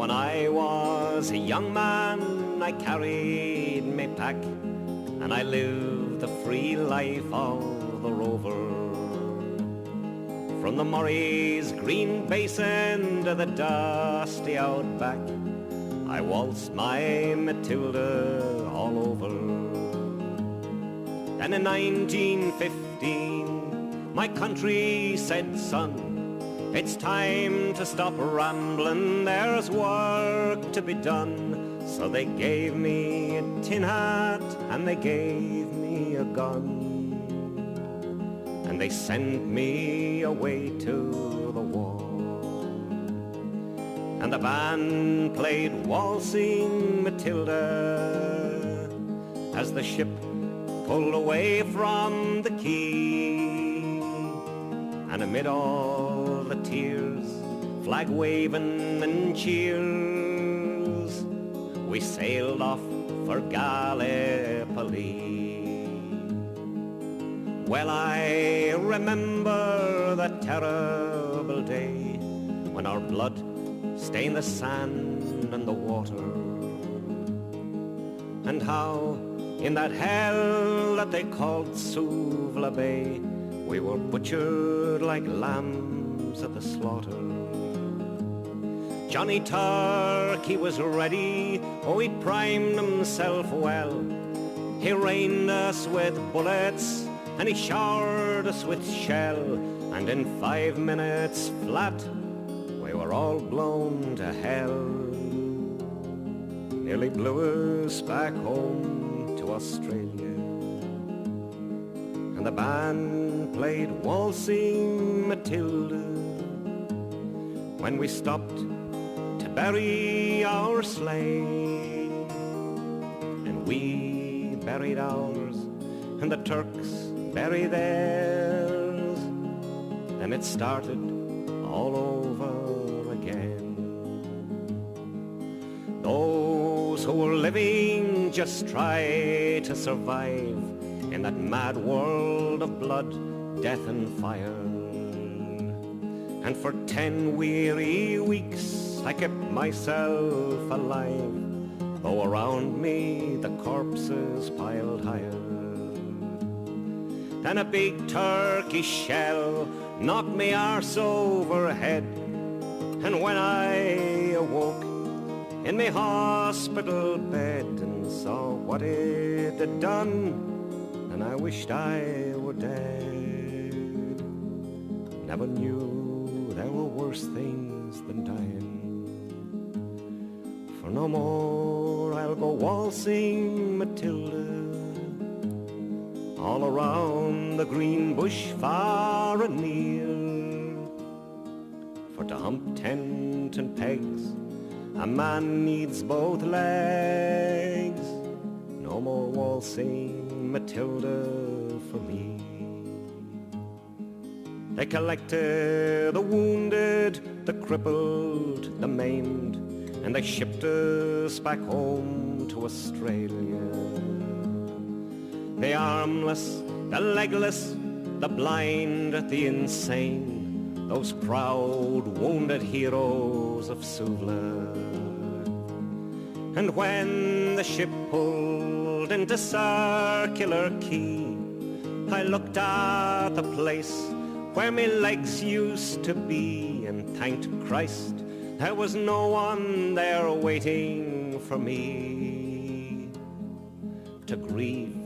When I was a young man, I carried me pack, and I lived the free life of the rover. From the Murray's green basin to the dusty outback, I waltzed my Matilda all over. Then in 1915, my country said, son, it's time to stop rambling, there's work to be done. So they gave me a tin hat and they gave me a gun, and they sent me away to the war. And the band played waltzing Matilda as the ship pulled away from the quay. And amid all the tears, flag waving and cheers, we sailed off for Gallipoli. Well, I remember that terrible day when our blood stained the sand and the water, and how in that hell that they called Suvla Bay, we were butchered like lambs at the slaughter. Johnny Turk, he was ready, oh, he primed himself well. He rained us with bullets and he showered us with shell, and in 5 minutes flat we were all blown to hell. Nearly blew us back home to Australia. And the band played waltzing Matilda when we stopped to bury our slain. And we buried ours and the Turks buried theirs. Then it started all over again. Those who were living just tried to survive in that mad world of blood, death and fire. And for 10 weary weeks I kept myself alive, though around me the corpses piled higher. Then a big Turkish shell knocked me arse overhead, and when I awoke in my hospital bed and saw what it had done, and I wished I were dead. Never knew there were worse things than dying. For no more I'll go waltzing Matilda all around the green bush far and near. For to hump tent and pegs a man needs both legs. No more waltzing Matilda for me. They collected the wounded, the crippled, the maimed, and they shipped us back home to Australia. The armless, the legless, the blind, the insane, those proud wounded heroes of Suvla. And when the ship pulled into Circular Quay, I looked at the place where my legs used to be, and thanked Christ there was no one there waiting for me to grieve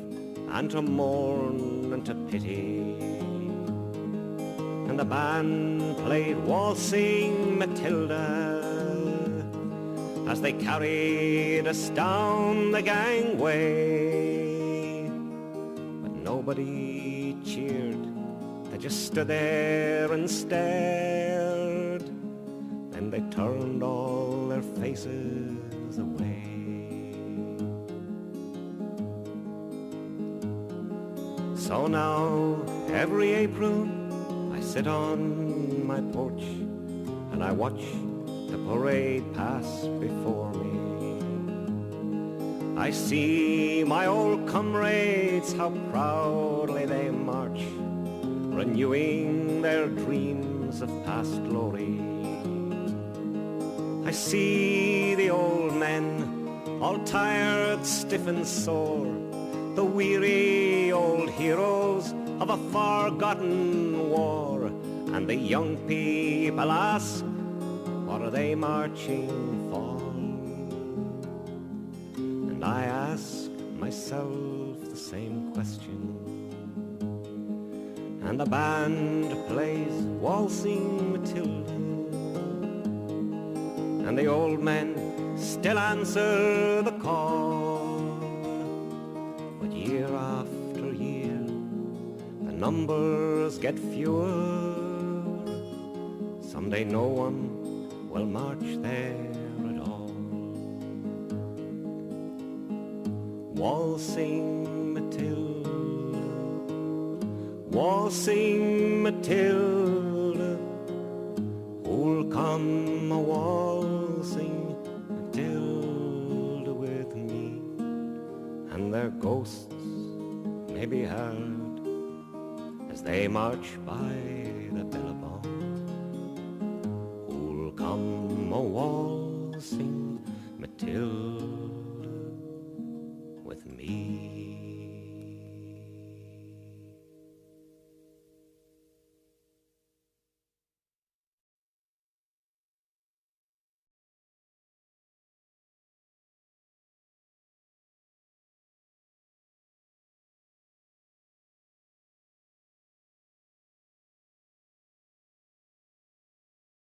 and to mourn and to pity. And the band played waltzing Matilda as they carried us down the gangway, but nobody cheered. They just stood there and stared. Then they turned all their faces away. So now, every April, I sit on my porch and I watch the parade pass before me. I see my old comrades, how proudly they march, renewing their dreams of past glory. I see the old men, all tired, stiff and sore, the weary old heroes of a forgotten war. And the young people ask, what are they marching for? And I ask myself the same question. And the band plays Waltzing Matilda, and the old men still answer the call. But year after year, the numbers get fewer. Someday no one will march there at all. Waltzing Matilda, waltzing Matilda, who'll come a waltzing Matilda with me? And their ghosts may be heard as they march by the billabong. Who'll come a waltzing Matilda with me?